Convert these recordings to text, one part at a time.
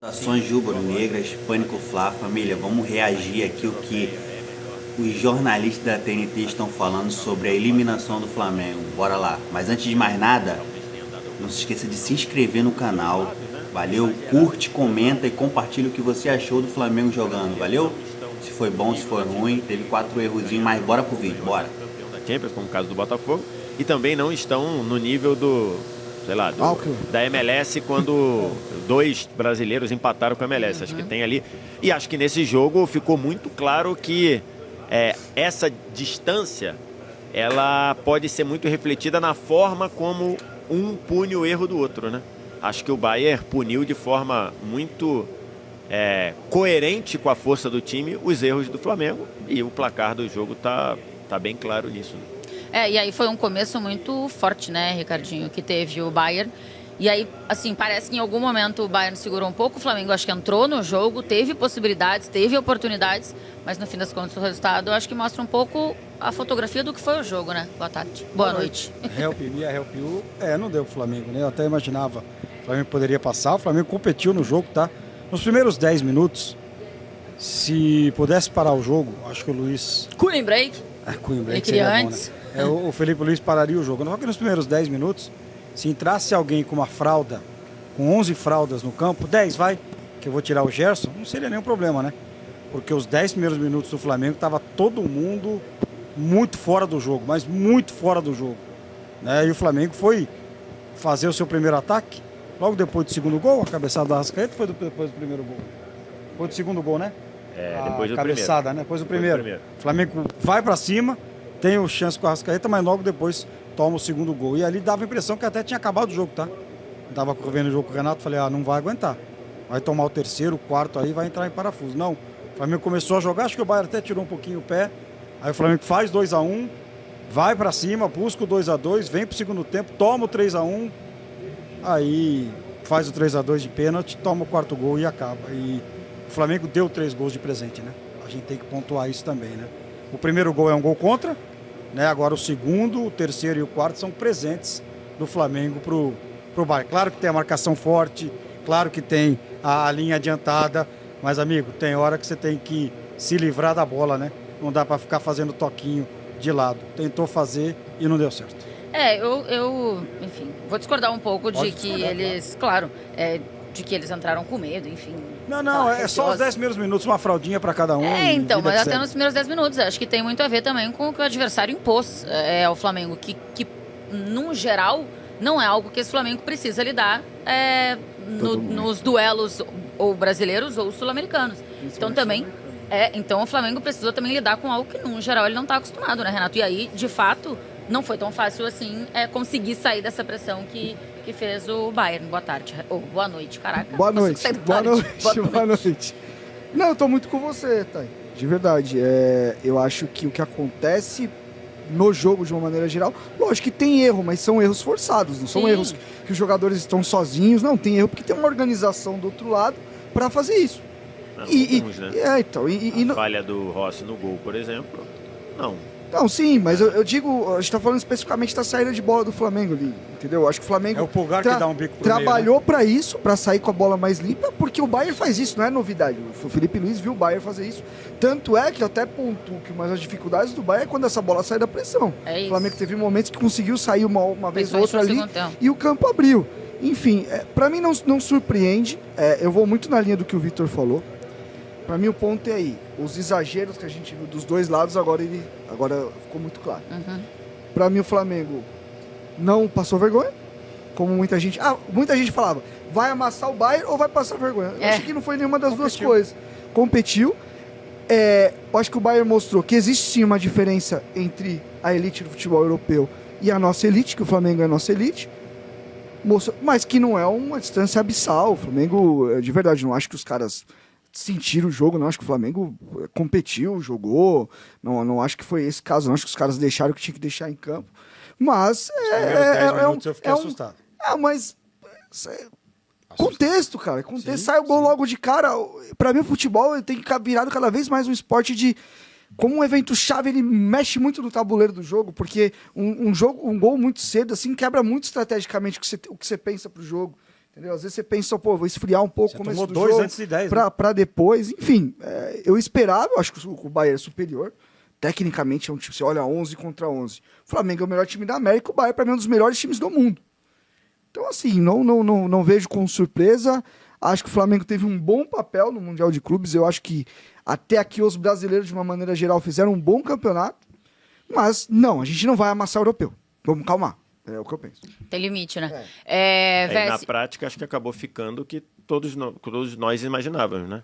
Ações rubro-negras, Pânico Fla, família, vamos reagir aqui o que os jornalistas da TNT estão falando sobre a eliminação do Flamengo. Bora lá. Mas antes de mais nada, não se esqueça de se inscrever no canal. Valeu? Curte, comenta e compartilha o que você achou do Flamengo jogando. Valeu? Se foi bom, se foi ruim, teve 4 errozinhos, mas bora pro vídeo, bora. Da Champions, como o caso do Botafogo, e também não estão no nível da MLS quando 2 brasileiros empataram com a MLS. Acho que tem ali. E acho que nesse jogo ficou muito claro que essa distância ela pode ser muito refletida na forma como um pune o erro do outro, né? Acho que o Bayern puniu de forma muito coerente com a força do time os erros do Flamengo, e o placar do jogo tá bem claro nisso, né? E aí foi um começo muito forte, né, Ricardinho, que teve o Bayern. E aí, assim, parece que em algum momento o Bayern segurou um pouco, o Flamengo acho que entrou no jogo, teve possibilidades, teve oportunidades, mas no fim das contas o resultado eu acho que mostra um pouco a fotografia do que foi o jogo, né? Boa tarde. Boa noite. Help me, help you. Não deu pro Flamengo, né? Eu até imaginava que o Flamengo poderia passar, o Flamengo competiu no jogo, tá? Nos primeiros 10 minutos, se pudesse parar o jogo, acho que o Luiz... Cooling break. Cooling break queria seria antes. bom, né? O Felipe Luiz pararia o jogo. Só que nos primeiros 10 minutos, se entrasse alguém com uma fralda, com 11 fraldas no campo, 10 vai, que eu vou tirar o Gerson, não seria nenhum problema, né? Porque os 10 primeiros minutos do Flamengo tava todo mundo muito fora do jogo, mas muito fora do jogo, né? E o Flamengo foi fazer o seu primeiro ataque, logo depois do segundo gol, a cabeçada da Arrascaeta foi depois do primeiro gol. Foi do segundo gol, né? Depois do cabeçada, primeiro. Né? Depois do primeiro. Primeiro. O Flamengo vai para cima, tem o chance com a Arrascaeta, mas logo depois toma o segundo gol. E ali dava a impressão que até tinha acabado o jogo, tá? Tava vendo o jogo com o Renato, falei, não vai aguentar. Vai tomar o terceiro, o quarto aí, vai entrar em parafuso. Não, o Flamengo começou a jogar, acho que o Bayern até tirou um pouquinho o pé. Aí o Flamengo faz 2-1, vai para cima, busca o 2-2, vem pro segundo tempo, toma o 3-1, aí faz o 3-2 de pênalti, toma o quarto gol e acaba. E o Flamengo deu 3 gols de presente, né? A gente tem que pontuar isso também, né? O primeiro gol é um gol contra, né? Agora o segundo, o terceiro e o quarto são presentes do Flamengo pro Bayern. Claro que tem a marcação forte, claro que tem a linha adiantada, mas, amigo, tem hora que você tem que se livrar da bola, né? Não dá para ficar fazendo toquinho de lado. Tentou fazer e não deu certo. Enfim, vou discordar um pouco Pode de que discordar, eles, claro, de que eles entraram com medo, enfim. Não, é só os 10 primeiros minutos, uma fraldinha para cada um. Então, mas até segue. nos primeiros 10 minutos, acho que tem muito a ver também com o que o adversário impôs ao Flamengo, que num geral, não é algo que esse Flamengo precisa lidar nos duelos ou brasileiros ou sul-americanos. Então também, então o Flamengo precisou também lidar com algo que, num geral, ele não está acostumado, né, Renato? E aí, de fato, não foi tão fácil assim conseguir sair dessa pressão que fez o Bayern. Boa tarde. Boa noite, caraca. Boa noite. Boa noite. Não, eu tô muito com você, Thay. De verdade. Eu acho que o que acontece no jogo, de uma maneira geral, lógico que tem erro, mas são erros forçados, não são Sim. erros que os jogadores estão sozinhos, não, tem erro porque tem uma organização do outro lado para fazer isso. Não, né? A falha do Rossi no gol, por exemplo, Não, sim, mas eu digo, a gente tá falando especificamente da saída de bola do Flamengo ali, entendeu? Acho que o Flamengo É o Pulgar que dá um bico pro trabalhou meio, né? pra isso, pra sair com a bola mais limpa, porque o Bayern faz isso, não é novidade. O Felipe Luiz viu o Bayern fazer isso. Tanto é que eu até pontuo que uma das dificuldades do Bayern é quando essa bola sai da pressão. É isso. O Flamengo teve momentos que conseguiu sair uma vez ou Principalmente outra no ali segundo tempo. e o campo abriu. Enfim, pra mim não surpreende. Eu vou muito na linha do que o Vitor falou. Pra mim o ponto é aí. Os exageros que a gente viu dos dois lados agora ficou muito claro. Uhum. Pra mim o Flamengo não passou vergonha, como muita gente falava, vai amassar o Bayern ou vai passar vergonha. Eu acho que não foi nenhuma das duas coisas. Competiu. Eu acho que o Bayern mostrou que existe sim uma diferença entre a elite do futebol europeu e a nossa elite, que o Flamengo é a nossa elite. Mas que não é uma distância abissal. O Flamengo, de verdade, não acho que os caras sentiram o jogo, não acho que o Flamengo competiu, jogou, não acho que foi esse caso, não acho que os caras deixaram o que tinha que deixar em campo, mas Primeiros 10 minutos eu fiquei assustado. Mas contexto, cara, Sim, sai o gol logo de cara. Pra mim o futebol tem que virado cada vez mais um esporte de, como um evento chave, ele mexe muito no tabuleiro do jogo, porque um gol muito cedo assim quebra muito estrategicamente o que você pensa pro jogo. Entendeu? Às vezes você pensa, pô, vou esfriar um pouco o começo do 2 jogo antes de 10, pra depois. Enfim, eu esperava, acho que o Bayern é superior. Tecnicamente é um time, você olha 11 contra 11. O Flamengo é o melhor time da América, o Bayern para mim é um dos melhores times do mundo. Então assim, não vejo com surpresa. Acho que o Flamengo teve um bom papel no Mundial de Clubes. Eu acho que até aqui os brasileiros, de uma maneira geral, fizeram um bom campeonato. Mas não, a gente não vai amassar o europeu. Vamos calmar. É o que eu penso. Tem limite, né? Na prática, acho que acabou ficando o que todos nós imaginávamos, né?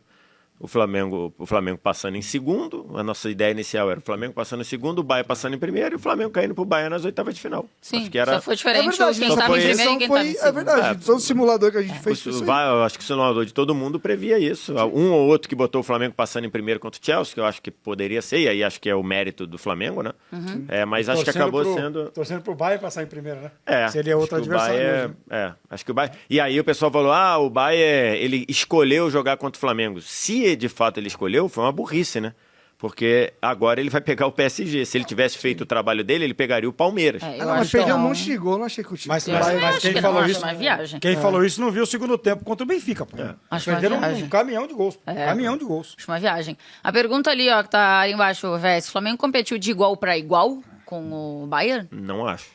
O Flamengo passando em segundo, a nossa ideia inicial era o Flamengo passando em segundo, o Bayern passando em primeiro e o Flamengo caindo pro Bayern nas oitavas de final. Sim, acho que era... só foi diferente verdade, quem estava em primeiro e quem estava em segundo. É verdade, todo simulador que a gente fez. Eu acho que o simulador de todo mundo previa isso. Um ou outro que botou o Flamengo passando em primeiro contra o Chelsea, que eu acho que poderia ser, e aí acho que é o mérito do Flamengo, né? Mas acho que acabou sendo... Torcendo pro Bayern passar em primeiro, né? É, seria outro adversário mesmo. Acho que o Bayern... E aí o pessoal falou, o Bayern, ele escolheu jogar contra o Flamengo. Se de fato ele escolheu, foi uma burrice, né? Porque agora ele vai pegar o PSG. Se ele tivesse feito o trabalho dele, ele pegaria o Palmeiras. Mas perdeu um monte de gol, não achei que o time... Mas quem falou isso... Viagem. Quem falou isso não viu o segundo tempo contra o Benfica, pô. Acho Perderam uma viagem. um caminhão de gols. Caminhão de gols. Acho uma viagem. A pergunta ali, ó, que tá ali embaixo, Vés. O Flamengo competiu de igual para igual com o Bayern? Não acho.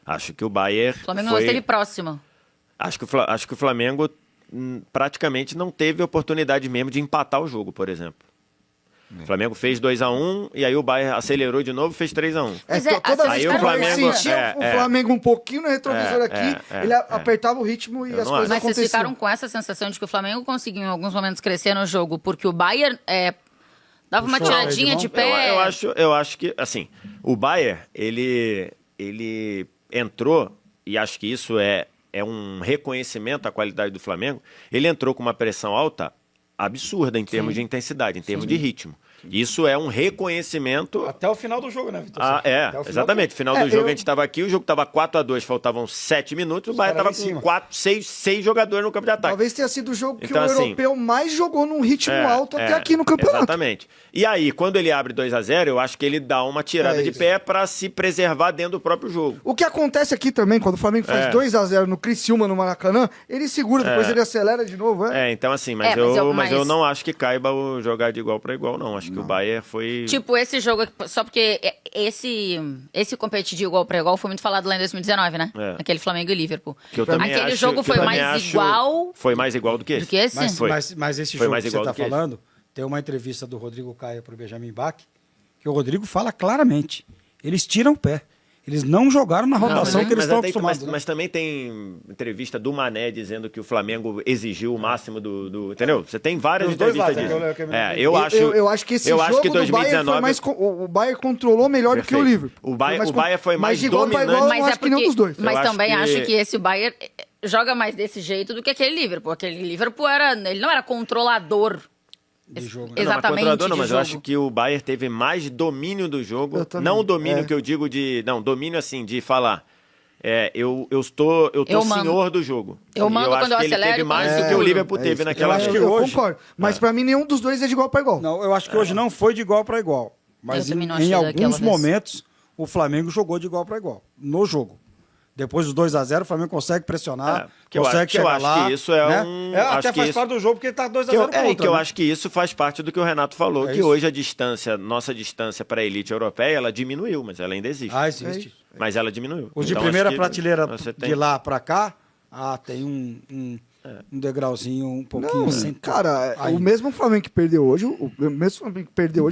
Acho que o Bayern O Flamengo foi... não esteve próximo. Acho que o Flamengo praticamente não teve oportunidade mesmo de empatar o jogo, por exemplo. O Flamengo fez 2-1 e aí o Bayern acelerou de novo e fez 3-1. Toda aí vez o Flamengo sentia o Flamengo um pouquinho no retrovisor aqui, ele apertava o ritmo e as coisas Mas aconteciam. vocês ficaram com essa sensação de que o Flamengo conseguiu em alguns momentos crescer no jogo, porque o Bayern dava uma tiradinha de pé. Eu acho que, assim, o Bayern, ele entrou, e acho que isso é um reconhecimento à qualidade do Flamengo, ele entrou com uma pressão alta absurda em termos de intensidade, em termos de ritmo. Isso é um reconhecimento... Até o final do jogo, né, Vitor? Exatamente. Final do jogo a gente estava aqui, o jogo estava 4-2, faltavam 7 minutos, o Bayern estava com 6 jogadores no campo de ataque. Talvez tenha sido o jogo que então, o europeu mais jogou num ritmo alto até aqui no campeonato. Exatamente. E aí, quando ele abre 2-0, eu acho que ele dá uma tirada de pé para se preservar dentro do próprio jogo. O que acontece aqui também, quando o Flamengo faz 2-0 no Criciúma, no Maracanã, ele segura, depois ele acelera de novo. Então assim, mas eu não acho que caiba o jogar de igual para igual, não. Acho que o Bayern foi... Tipo, esse jogo, só porque esse competir de igual para igual foi muito falado lá em 2019, né? Aquele Flamengo e Liverpool. Aquele jogo foi mais igual... Foi mais igual do que esse? Do que esse? Mas esse jogo que você está falando, tem uma entrevista do Rodrigo Caio para o Benjamin Bach, que o Rodrigo fala claramente, eles tiram o pé. Eles não jogaram na rotação que eles estão acostumados. Mas também tem entrevista do Mané dizendo que o Flamengo exigiu o máximo do entendeu? Você tem várias entrevistas disso. Eu acho que esse jogo que 2019, o Bayern controlou melhor do que o Liverpool. O Bayern foi mais dominante. Mas acho que nenhum dos dois. Mas também acho que esse Bayern joga mais desse jeito do que aquele Liverpool. Aquele Liverpool ele não era controlador. De jogo. Exatamente. Mas eu acho que o Bayern teve mais domínio do jogo. Não o domínio que eu digo de. Não, domínio assim, de falar. Eu tô senhor do jogo. Eu mando quando eu acelero. Ele teve mais do que o Liverpool teve naquela época. Eu concordo. Mas pra mim, nenhum dos dois é de igual para igual. Não, eu acho que hoje não foi de igual para igual. Mas em alguns momentos, o Flamengo jogou de igual para igual. No jogo. Depois dos 2-0, o Flamengo consegue pressionar, consegue chegar lá. Acho que isso é um... até faz parte do jogo, porque ele tá 2-0 contra. E que eu acho que isso faz parte do que o Renato falou, que hoje nossa distância para a elite europeia, ela diminuiu, mas ela ainda existe. Existe. Mas ela diminuiu. Os de primeira prateleira de lá para cá, tem um degrauzinho um pouquinho assim. Cara, o mesmo Flamengo que perdeu hoje,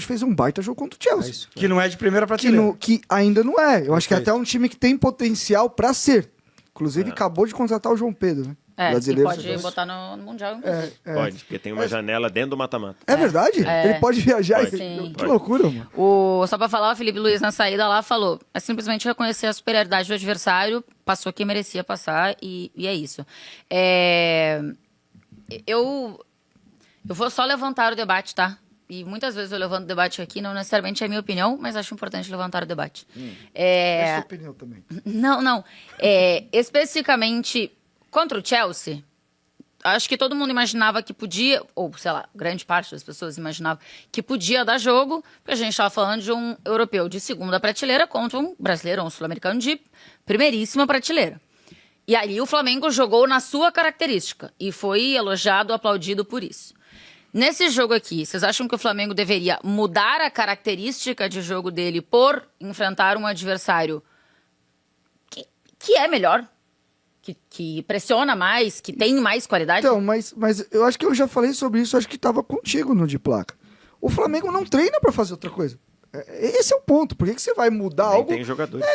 fez um baita jogo contra o Chelsea. Que não é de primeira prateleira. Que ainda não é. Eu acho que é até um time que tem potencial pra ser. Inclusive, acabou de contratar o João Pedro, né? Brasileiro, pode botar no Mundial, inclusive. Pode, porque tem uma janela dentro do mata-mata. É verdade? Ele pode viajar. Que loucura, mano. Só pra falar, o Felipe Luiz na saída lá falou, é simplesmente reconhecer a superioridade do adversário, passou quem merecia passar e é isso. Eu vou só levantar o debate, tá? E muitas vezes eu levanto o debate aqui, não necessariamente é a minha opinião, mas acho importante levantar o debate. É sua opinião também. Não. Especificamente contra o Chelsea, acho que todo mundo imaginava que podia, ou sei lá, grande parte das pessoas imaginava que podia dar jogo, porque a gente estava falando de um europeu de segunda prateleira contra um brasileiro, um sul-americano de primeiríssima prateleira. E ali o Flamengo jogou na sua característica e foi elogiado, aplaudido por isso. Nesse jogo aqui, vocês acham que o Flamengo deveria mudar a de jogo dele por enfrentar um adversário que é melhor, que pressiona mais, que tem mais qualidade? Então, mas eu acho que eu já falei sobre isso, acho que estava contigo no de placa. O Flamengo não treina para fazer outra coisa. Esse é o ponto. Por que você vai mudar algo? Tem jogadores.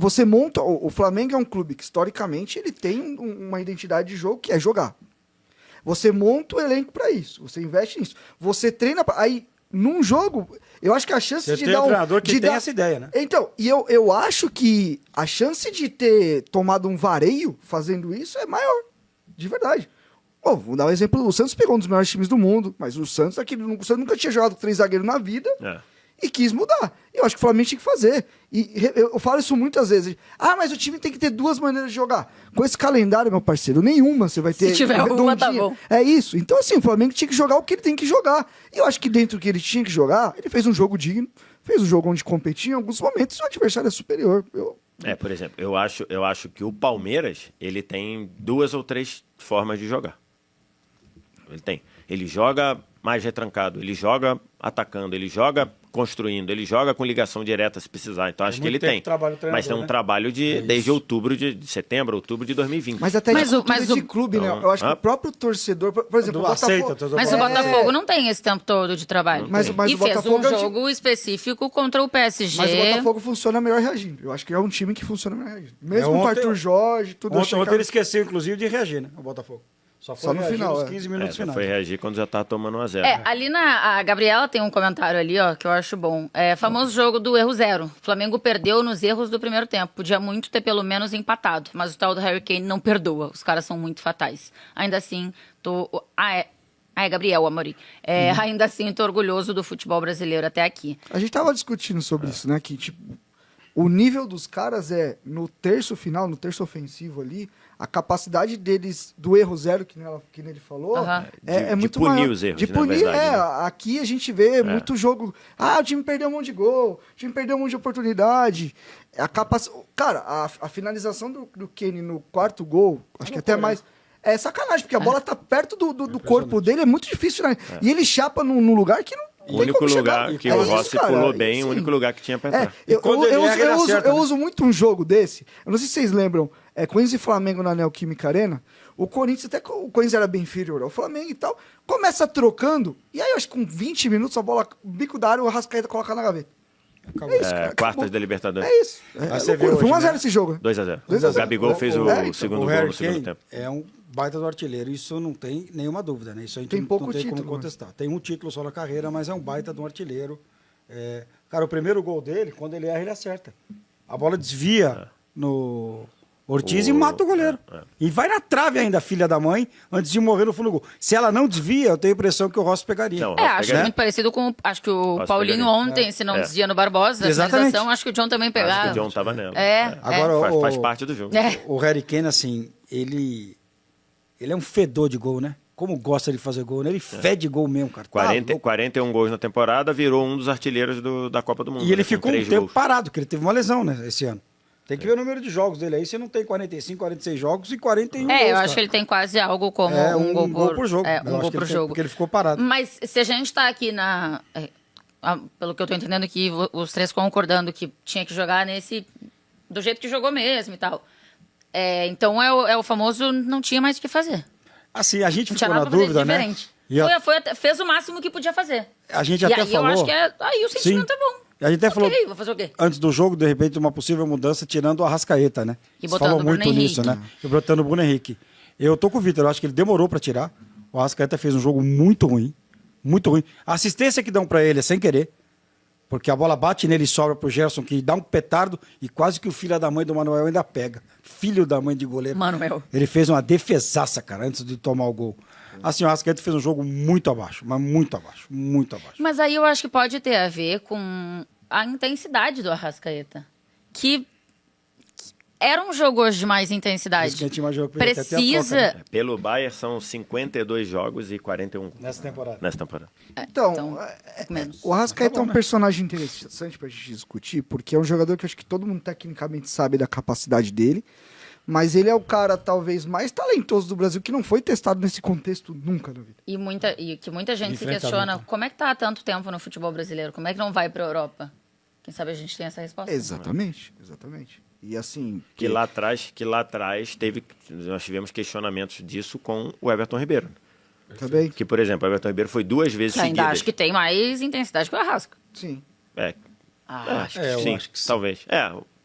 Você monta... O Flamengo é um clube que, historicamente, ele tem uma identidade de jogo que é jogar. Você monta o elenco para isso. Você investe nisso. Você treina... Aí, num jogo, eu acho que a chance Você de tem dar um treinador que tem essa ideia, né? Então, e eu acho que a chance de ter tomado um vareio fazendo isso é maior. De verdade. Vou dar um exemplo. O Santos pegou um dos melhores times do mundo, mas o Santos nunca tinha jogado com 3 zagueiros na vida e quis mudar. Eu acho que o Flamengo tinha que fazer. E eu falo isso muitas vezes. Mas o time tem que ter 2 maneiras de jogar. Com esse calendário, meu parceiro, nenhuma você vai ter. Se tiver uma, tá bom. É isso. Então, assim, o Flamengo tinha que jogar o que ele tem que jogar. E eu acho que dentro do que ele tinha que jogar, ele fez um jogo digno, fez um jogo onde competia em alguns momentos e o adversário é superior. Por exemplo, eu acho que o Palmeiras, ele tem 2 ou 3 formas de jogar. Ele tem. Ele joga mais retrancado, ele joga atacando, ele joga construindo, ele joga com ligação direta se precisar. Então acho que ele tem. Mas tem um trabalho desde de setembro, outubro de 2020. Mas até de clube, né? Eu acho que o próprio torcedor, por exemplo, o Botafogo... Mas o Botafogo não tem esse tempo todo de trabalho. Mas e o fez Botafogo um jogo específico contra o PSG. Mas o Botafogo funciona melhor reagindo. Eu acho que é um time que funciona melhor reagindo. Mesmo com o Arthur Jorge, tudo... Ontem ele esqueceu, inclusive, de reagir, né? O Botafogo. Só no final, nos 15 minutos finais. Foi reagir quando já tá tomando 1-0. Ali a Gabriela tem um comentário ali, ó, que eu acho bom. Famoso jogo do erro 0. Flamengo perdeu nos erros do primeiro tempo. Podia muito ter pelo menos empatado, mas o tal do Harry Kane não perdoa. Os caras são muito fatais. Ainda assim, é Gabriel Amorim. Ainda assim, tô orgulhoso do futebol brasileiro até aqui. A gente tava discutindo sobre isso, né? Que, o nível dos caras no terço final, no terço ofensivo ali, a capacidade deles do erro 0, que ele falou, é muito maior. De punir os erros, de punir, verdade, né? Aqui a gente vê muito jogo... o time perdeu um monte de gol, o time perdeu um monte de oportunidade. Cara, a finalização do Kane no 4º gol, acho que até mais... É sacanagem, porque a bola tá perto do corpo dele, é muito difícil, né? E ele chapa num lugar que não... O único lugar que o Rossi pulou bem, o único lugar que tinha pra entrar. Eu uso muito um jogo desse. Eu não sei se vocês lembram. Corinthians e Flamengo na Neoquímica Arena. O Corinthians era bem inferior ao Flamengo e tal. Começa trocando. E aí, eu acho que com 20 minutos, a bola, bico da área, o Arrascaeta coloca na gaveta. É isso, cara, quartas da Libertadores. É isso. Foi 1-0 esse jogo. 2-0. O Gabigol fez o segundo gol no segundo tempo. É um baita do artilheiro, isso não tem nenhuma dúvida, né? Isso a gente tem pouco não tem título, como contestar. Tem um título só na carreira, mas é um baita do artilheiro. Cara, o primeiro gol dele, quando ele erra, ele acerta. A bola desvia no Ortiz e mata o goleiro. E vai na trave ainda, filha da mãe, antes de morrer no fundo do gol. Se ela não desvia, eu tenho a impressão que o Rossi pegaria. Não, acho muito parecido com... Acho que o Paulinho ontem, se não desvia no Barbosa, a finalização, acho que o John também pegava. Acho que o John tava nela. Agora, faz parte do jogo. O Harry Kane, assim, ele é um fedor de gol, né? Como gosta de fazer gol, né? Ele fede gol mesmo, cara. 41 gols na temporada, virou um dos artilheiros da Copa do Mundo. E ele ficou um tempo parado, porque ele teve uma lesão, né, esse ano. Tem que ver o número de jogos dele aí. Você não tem 45, 46 jogos e 41 gols, eu acho que ele tem quase algo como um gol por jogo. Um gol por jogo. Porque ele ficou parado. Mas se a gente tá aqui pelo que eu tô entendendo aqui, os três concordando que tinha que jogar do jeito que jogou mesmo e tal. Então é o famoso não tinha mais o que fazer. Assim, a gente ficou na dúvida, né? Fez o máximo que podia fazer. A gente até falou... eu acho que aí o sentimento é bom. A gente até falou, vou fazer o quê? Antes do jogo, de repente, uma possível mudança tirando o Arrascaeta, né? E botando o Bruno Henrique. Né? E botando o Bruno Henrique. Eu tô com o Vitor, eu acho que ele demorou pra tirar. O Arrascaeta fez um jogo muito ruim. Muito ruim. A assistência que dão pra ele é sem querer. Porque a bola bate nele e sobra pro Gerson, que dá um petardo e quase que o filho da mãe do Manuel ainda pega. Filho da mãe de goleiro. Manuel. Ele fez uma defesaça, cara, antes de tomar o gol. Assim, o Arrascaeta fez um jogo muito abaixo, mas muito abaixo, muito abaixo. Mas aí eu acho que pode ter a ver com a intensidade do Arrascaeta. Que era um jogo hoje de mais intensidade. Precisa... Pelo Bayern são 52 jogos e 41 nessa temporada. Então o Arrascaeta é um personagem interessante pra gente discutir, porque é um jogador que eu acho que todo mundo tecnicamente sabe da capacidade dele, mas ele é o cara talvez mais talentoso do Brasil que não foi testado nesse contexto nunca na vida. E que muita gente se questiona, como é que tá há tanto tempo no futebol brasileiro? Como é que não vai pra Europa? Quem sabe a gente tem essa resposta. Exatamente. E assim... Que lá atrás nós tivemos questionamentos disso com o Everton Ribeiro. Também. Que, por exemplo, o Everton Ribeiro foi 2 vezes seguidas. Ainda acho que tem mais intensidade que o Arrasca. Sim. Acho que sim, talvez.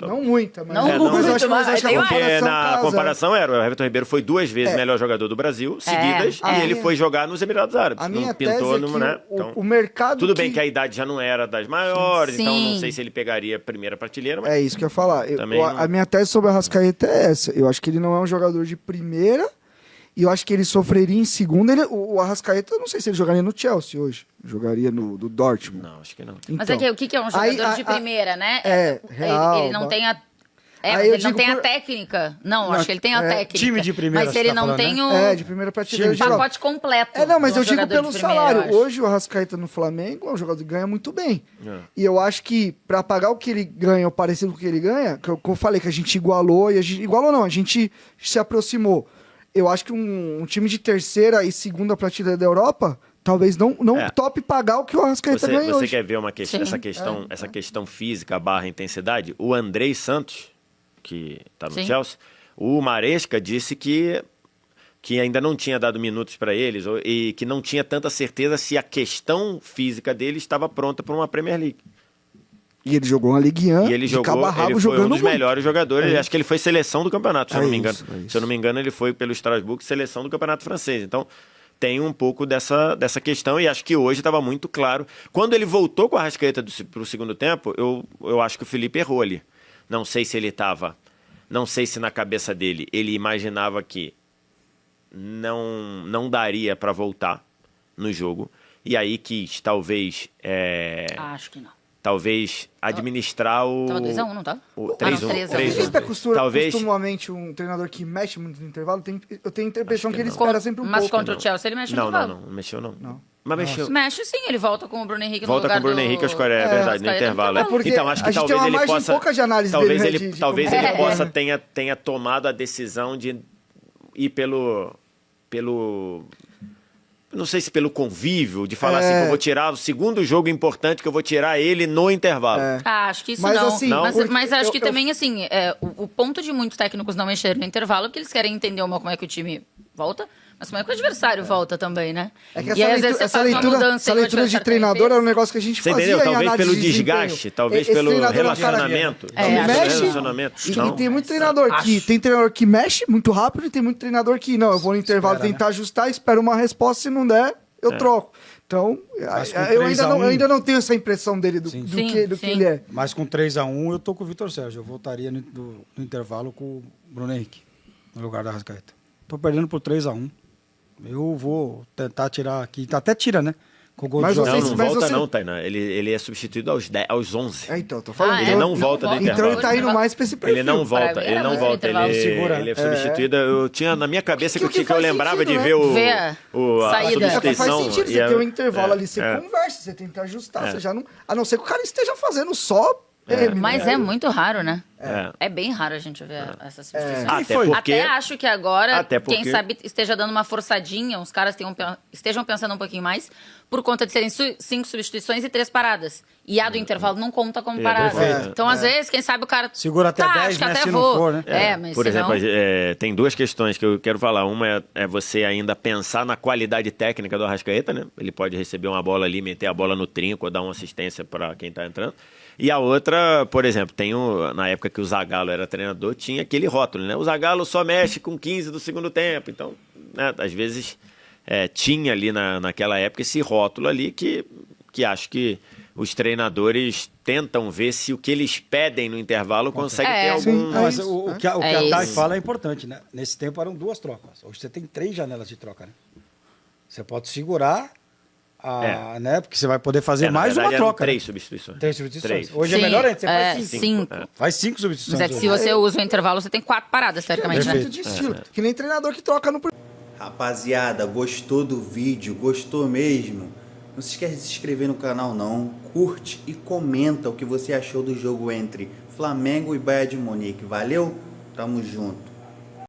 Não muita, mas... Não mas eu acho, muito, mas mas acho que a tem mais. Porque comparação na casa. comparação era, o Everton Ribeiro foi 2 vezes melhor jogador do Brasil, seguidas, e ele foi jogar nos Emirados Árabes. A minha Não tese pintou, é que né? o mercado... Tudo bem que a idade já não era das maiores, Sim. então não sei se ele pegaria a primeira prateleira, mas É isso que eu ia falar. Também A minha tese sobre o Arrascaeta é essa. Eu acho que ele não é um jogador de primeira, e eu acho que ele sofreria em segunda. O Arrascaeta, eu não sei se ele jogaria no Chelsea hoje. Jogaria no do Dortmund. não, acho que não. Mas Então, o que é um jogador de primeira, né? real, Ele não tem a... Aí mas eu ele não digo tem a por- técnica. Não, acho que ele tem a técnica. time de primeira, Mas você ele tá não falando, tem né? o De primeira prateleira o geral. pacote completo. Não, mas de um eu digo jogador pelo de primeira, salário. eu acho. Hoje o Arrascaeta no Flamengo é um jogador que ganha muito bem. E eu acho que pra pagar o que ele ganha, ou parecido com o que ele ganha, que eu falei que a gente igualou, a gente se aproximou. Eu acho que um time de terceira e segunda prateleira da Europa talvez não tope pagar o que o Arrascaeta ganha Você hoje. quer ver Sim. essa questão física / intensidade? O Andrei Santos, que está no Sim. Chelsea, o Maresca disse que ainda não tinha dado minutos para eles e que não tinha tanta certeza se a questão física dele estava pronta para uma Premier League. E ele jogou uma Ligue 1 E ele de cabo a rabo ele foi jogando um dos muito. melhores jogadores. Acho que ele foi seleção do campeonato, se eu não me engano. isso, é isso. Se eu não me engano, ele foi pelo Strasbourg seleção do campeonato francês. Então, tem um pouco dessa questão e acho que hoje estava muito claro. Quando ele voltou com a Arrascaeta para o segundo tempo, eu acho que o Felipe errou ali. Não sei se ele estava... Não sei se na cabeça dele ele imaginava que não daria para voltar no jogo. E aí quis, talvez... Acho que não. Talvez administrar o... Tava 2-1, não tá? O não, 3-1. 3-1. Talvez... Costumamente um treinador que mexe muito no intervalo, eu tenho a impressão que ele não. espera sempre um Mas pouco. contra o Chelsea ele mexe no intervalo. Não mexeu não. Não. Mas mexeu. Mexe sim, ele volta com o Bruno Henrique no Volta lugar com o Bruno Henrique aos 40, é verdade, no Arrascaeta intervalo. no intervalo. porque Então, acho que a gente tem talvez uma ele margem possa... pouca de análise talvez dele, ele, né, de talvez como- ele possa tenha tomado a decisão de ir pelo... Não sei se pelo convívio, de falar assim, que eu vou tirar o segundo jogo importante, que eu vou tirar ele no intervalo. Acho que isso Mas não. assim, mas acho que eu- também, assim, o ponto de muitos técnicos não mexerem no intervalo é porque eles querem entender como é que o time volta, mas como é que o adversário volta também, né? É que E aí, às vezes, você essa faz uma leitura, mudança e o de adversário treinador também era um negócio que a gente Você fazia entendeu? em Talvez análise pelo de desempenho. desgaste, talvez Esse pelo treinador é um cara relacionamento. É, Talvez acho pelo que relacionamento. E Não. tem muito treinador que tem treinador que mexe muito rápido e tem muito treinador que não, eu vou no intervalo Espera, tentar ajustar, espero uma resposta, se não der, eu troco. Então, Mas com eu 3 a 1, ainda não tenho essa impressão dele do Sim, que sim. ele é. Mas com 3-1 eu tô com o Vitor Sérgio. Eu voltaria no intervalo com o Bruno Henrique, no lugar da Arrascaeta. Tô perdendo por 3-1. Eu vou tentar tirar aqui. Até tira, né? Com o gol Mas de vocês- Não, não mas volta você- não, Tainá. Ele é substituído aos 11. Então, tô falando. Ele não volta do Então intervalo. ele tá indo mais pra esse perfil. Ele não volta, Pra mim ele era não muito volta, intervalo. Segura, ele é substituído. Eu tinha na minha cabeça Que que eu faz lembrava sentido, de né? ver Ver a saída. É que faz substituição. sentido, e você a- tem um intervalo ali, você é. conversa, você tenta ajustar, você já não... A não ser que o cara esteja fazendo só... Mas é muito raro, né? É. É bem raro a gente ver essa substituição. Até foi? porque... Até acho que agora, Até porque- quem sabe, esteja dando uma forçadinha, os caras estejam pensando um pouquinho mais, por conta de serem 5 substituições e 3 paradas. E a do intervalo não conta como parada. perfeito. Então, às vezes, quem sabe o cara... Segura até 10, acho que né, até se não vou. for, né? Mas Por se exemplo, não... tem duas questões que eu quero falar. Uma é você ainda pensar na qualidade técnica do Arrascaeta, né? Ele pode receber uma bola ali, meter a bola no trinco ou dar uma assistência para quem está entrando. E a outra, por exemplo, na época que o Zagallo era treinador, tinha aquele rótulo, né? O Zagallo só mexe com 15 do segundo tempo. Então, né, às vezes, tinha ali naquela época esse rótulo ali que acho que os treinadores tentam ver se o que eles pedem no intervalo consegue ter algum... Sim, Não, mas isso, o que a É Thay isso. fala é importante, né? Nesse tempo eram 2 trocas. Hoje você tem 3 janelas de troca, né? Você pode segurar, né? Porque você vai poder fazer na mais verdade, uma eram troca. 3 né? substituições. 3 substituições. Três. Hoje é Sim, melhor ainda, você é, faz 5. 5. Faz 5 substituições. Mas é que se hoje. você usa o intervalo, você tem 4 paradas, teoricamente, né? Muito de estilo. Que nem treinador que troca no... Rapaziada, gostou do vídeo? Gostou mesmo? Não se esquece de se inscrever no canal não, curte e comenta o que você achou do jogo entre Flamengo e Bayern de Munique. Valeu? Tamo junto.